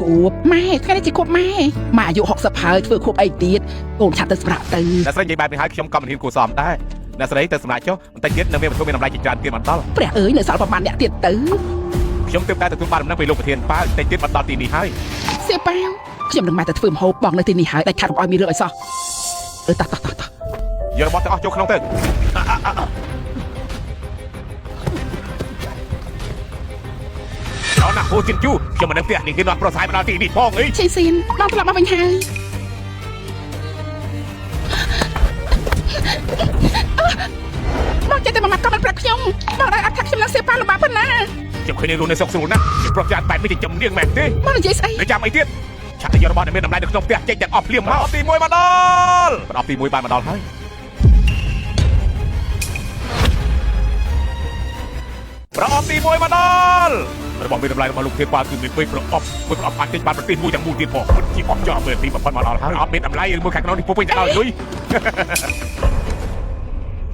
khốp mai cái này chỉ khốp mai mà dụ học sập hơi vừa khốp ấy tiết cồn chặt tới sập từ là sẽ dạy bài 12 ខ្ញុំកំមិនហ៊ានគួរសមដែរអ្នកស្រីទៅសម្រាប់ចុះបន្តិចទៀតនៅមានវត្ថុមានតម្លៃជាច្រើនទៀតបន្ត ព្រះអើយនៅសល់ប្រហែលអ្នកទៀតទៅ ខ្ញុំទើបតែទទួលបានដំណឹងពីលោកប្រធានប៉ាបន្តិចទៀតបន្តដល់ទីនេះហើយ សៀប៉ាវខ្ញុំនឹងមកតែធ្វើម្ហូបបងនៅទីនេះហើយដាច់ខាតរបស់ឲ្យមានរឿងអីសោះតោះយករបស់ទាំងអស់ចូលក្នុងទៅដល់ណាហូជីនជូខ្ញុំមិនដឹងផ្ទះនេះគេនាំប្រុសស្រីមកដល់ទីនេះផងអី ឆេស៊ីនបងត្រឡប់មកវិញហើយបងចេះតែមកកុំប្រាប់ខ្ញុំបងដែរអត់ថាខ្ញុំនឹងសៀប៉ាវលំបាកប៉ុណ្ណា ខ្ញុំឃើញរឿងនេះសុកស្រួលណាស់ខ្ញុំប្រុសចាត់បែបនេះចំនាងមែនទេ បងនិយាយស្អី ចាំអីទៀតឆាប់ទៅយករបស់ដែលមានតម្លៃនៅក្នុងផ្ទះចេញទាំងអស់ភ្លាមមកទី1មកដល់ប្រអប់ទី1បានមកដល់ហើយប្រអប់ទី1មកដល់របស់មានតម្លៃរបស់លោកធានប៉ាគឺមាន3ប្រអប់មួយប្រអប់អាចទិញបានប្រទេសមួយទាំងមូលទៀតផងពិតជាអស់ចោលមើលទីបំផុតមកដល់ហើយអត់មានតម្លៃឬមួយខាងក្នុងនេះពុះពេញទៅដល់លុយ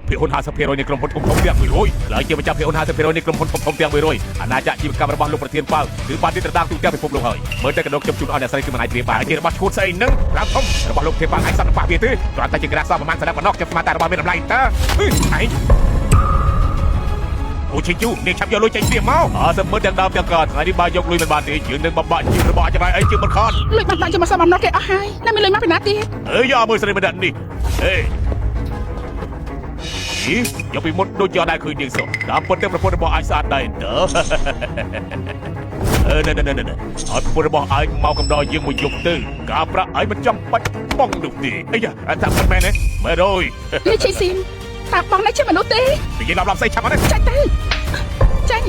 ភាគហ៊ុន 50% នៃក្រុមហ៊ុនធំៗទាំង100ហើយជាម្ចាស់ភាគហ៊ុន 50% នៃក្រុមហ៊ុនធំៗទាំង100អាណាចក្រជីវកម្មរបស់លោកប្រធានប៉ាគឺបានទីត្រដាងទូទាំងពិភពលោកហើយមើលតែកណ្ដោខ្ញុំជូនឲ្យអ្នកស្រីគឺមិនអាចព្រាបបានជារបស់ឈួតស្អីនឹងប្រាំធំរបស់លោកប្រធានប៉ាអាចសាប់នឹងប៉ះវាទេគ្រាន់តែជាក្រាស់សោះប្រហែលស្លាបប៉ុណ្ណោះខ្ញុំស្មានតែរបស់មានតម្លៃតើអីអូឈិជូនេះឆាប់យកលុយចេញព្រាបមកសើមើលទាំងដើមទាំងកថ្ងៃនេះបើយកលុយមិនបានទេយើងនឹងបបាក់ជីវរបស់អាចបាយអីជាមិនខត់ លុយបានដាក់ជាមកសំអំណត់គេអស់ហើយនៅមានលុយមកពីណាទៀត យកមើលស្រីម្នាក់នេះយកពីមុនដូចយកដែរឃើញនាងសុំតាមពិតទៅប្រពន្ធរបស់អាចស្អាតដែរតើណែឲ្យប្រពន្ធរបស់អាចមកកំដរយើងមួយយប់ទៅការប្រាក់ឲ្យមិនចាំបាច់បងនោះទេអីយ៉ាថាមិនមែនទេមែនអើយ លីឈីស៊ីនតាបងនេះជាមនុស្សទេ និយាយឡប់ស្អីឆាប់មកណា ចាញ់ទៅចាញ់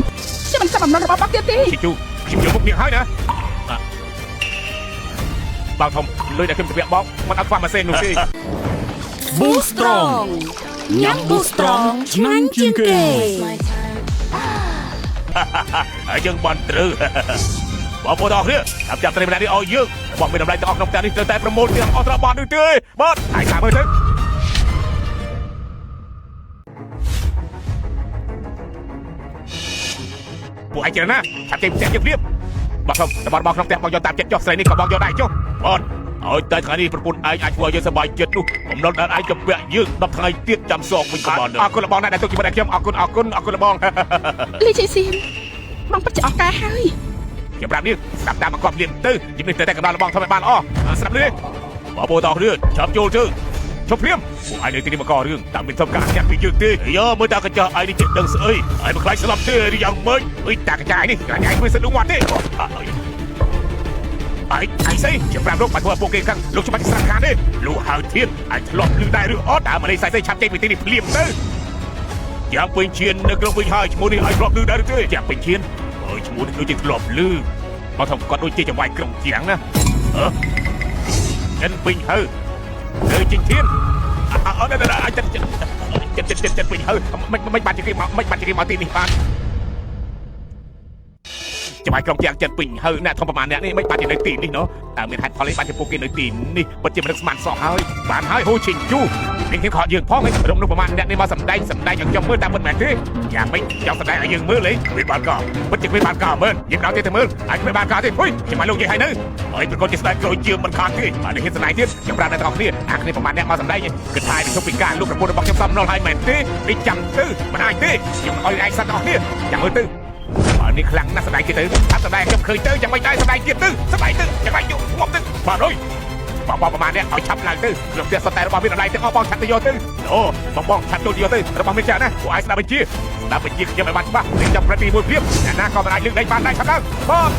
ខ្ញុំមិនសំអំណត់របស់បងទៀតទេ ជីជូខ្ញុំយកមុខនាងហើយណាបងធំលុយដែលខ្ញុំជម្រាបបងមិនអត់ខ្វះម៉ាស៊ីននោះទេ Boost Strong ញ៉ាំ Boost Strong ឆ្ងាញ់ជាងគេ ហើយយើងបានត្រូវបងប្អូនអរគ្នាចាប់ត្រីម្នាក់នេះឲ្យយើងបងមានតម្លៃទាំងអស់ក្នុងផ្ទះនេះត្រូវតែប្រមូលទាំងអស់ត្រូវបាននោះទេបាទហើយតាមមើលទៅពួកឯងចេះណាឆាប់ចេញផ្ទះយើងព្រៀបបងខ្ញុំតែបងក្នុងផ្ទះបងយកតាមចិត្តចុះស្រីនេះក៏បងយកដែរចុះបាទឲ្យតែថ្ងៃនេះប្រពន្ធឯងអាចធ្វើឲ្យយើងសប្បាយចិត្តនោះបំណុលដល់ឯងទៅពាក់យើង10ថ្ងៃទៀតចាំសងវិញក៏បានអរគុណបងដែលទុកជាមួយខ្ញុំអរគុណបង លីឈីស៊ីនបងពិតជាអរការហើយ ខ្ញុំប្រាប់នេះស្ដាប់តាមមកគាត់លៀមទៅជំនេះទៅតែកណ្ដាលរបស់ធ្វើឲ្យបានអស់ស្ដាប់នេះបងប្អូនតោះរឿងចាប់ចូលទៅជប់ព្រាមពួកឯងនៅទីនេះមកករឿងតាមមានធំការញាក់ពីយើងទេយកមើលតាកញ្ចក់ឯងនេះចិត្តដឹងស្អីឯងមិនខ្លាចស្លាប់ទេឬយ៉ាងម៉េចអុយតាកញ្ចក់នេះក្រែងឯងធ្វើសិននោះមកទេឯងស្អីជាប្រាប់លោកបាត់ធ្វើពួកគេខាងលោកច្បាស់ស្រាក់ខានទេលោកហៅធានឯងធ្លាប់លឺដែរឬអត់តាមលេខស្អីឆាប់ចេញពីទីនេះភ្លាមទៅយ៉ាងពេញឈាននៅក្នុងវិញហើយឈ្មោះនេះឲ្យធ្លាប់លឺដែរទេយ៉ាងពេញឈានអើយឈ្មោះនេះដូចជាធ្លាប់លឺមកថំគាត់ដូចជាចង្វាយក្រុងជាងណាចិនពេញហើលើជិញធានអត់អាចចិត្តពេញហើមិនបាច់ជាគេមកមិនបាច់ជាគេមកទីនេះបានចាំឲ្យក្រុមជាងចិត្តពេញហើអ្នកធំប្រមាណអ្នកនេះមិនបាច់ជានៅទីនេះណោះតែមានហេតុផលអីបាច់ជាពួកគេនៅទីនេះពិតជាមិនស្មានសោះហើយបានហើយហូឈិញជូនេះគេខកយើងផងរំនោះប្រមាណអ្នកនេះមកសម្ដែងឲ្យខ្ញុំមើលតាមពិតមែនទេយ៉ាងម៉េចចង់សម្ដែងឲ្យយើងមើលលេវាបានកោពិតជាវាបានកោមើលយើងដល់ទេទៅមើលអាចមិនបានកោទេហុយចាំឲ្យលោកនិយាយឲ្យនៅហើយប្រកបជាស្ដែងក្រួយជាមិនខានទេអានេះហ៊ានសម្ដែងទៀតខ្ញុំប្រាប់អ្នកទាំងអស់គ្នាអាគ្នាប្រមាណអ្នកមកសម្ដែងគិតថានេះជុំពីការលោកប្រពន្ធរបស់ខ្ញុំសំណុលឲ្យមែនទេនេះចាំទៅមិនអាចទេខ្ញុំឲ្យឯងសត្វទាំងអស់គ្នាចាំមើលទៅនេះខ្លាំងណាស់ស្ដាយទៀតទៅអត់ស្ដាយខ្ញុំឃើញទៅយ៉ាងមិនដែរស្ដាយទៀតទៅស្ដាយទៅយ៉ាងម៉េចយកងប់ទៅបាទអើយបងប្រមាណនេះឲ្យឆាប់ឡើងទៅក្នុងផ្ទះសតែរបស់មានតម្លៃទាំងអស់បងឆាប់ទៅយកទៅអូបងឆាប់ទៅយកទៅរបស់មានចាស់ណាពួកឯងស្ដាប់បញ្ជាខ្ញុំឲ្យបានច្បាស់នឹងចាប់ប្រតិមួយព្រៀបអ្នកណាក៏មិនអាចលើកដៃបានដែរឆាប់ឡើងបង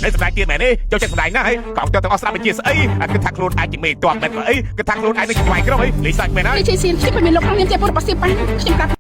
នេះស្ដាយទៀតមែនទេចូលចិត្តស្ដាយណាស់ហើយកងទ័ពទាំងអស់ស្ដាប់បញ្ជាស្អីគិតថាខ្លួនអាចជាមេតបមែនអីគិតថាខ្លួនឯងនឹងឆ្លៃក្រុមអីលេខសាច់មែនហើយ លីឈីស៊ីនខ្ញុំមិនមានលោកក្នុងនាមជាពលរបស់សៀប៉ាខ្ញុំប្រាប់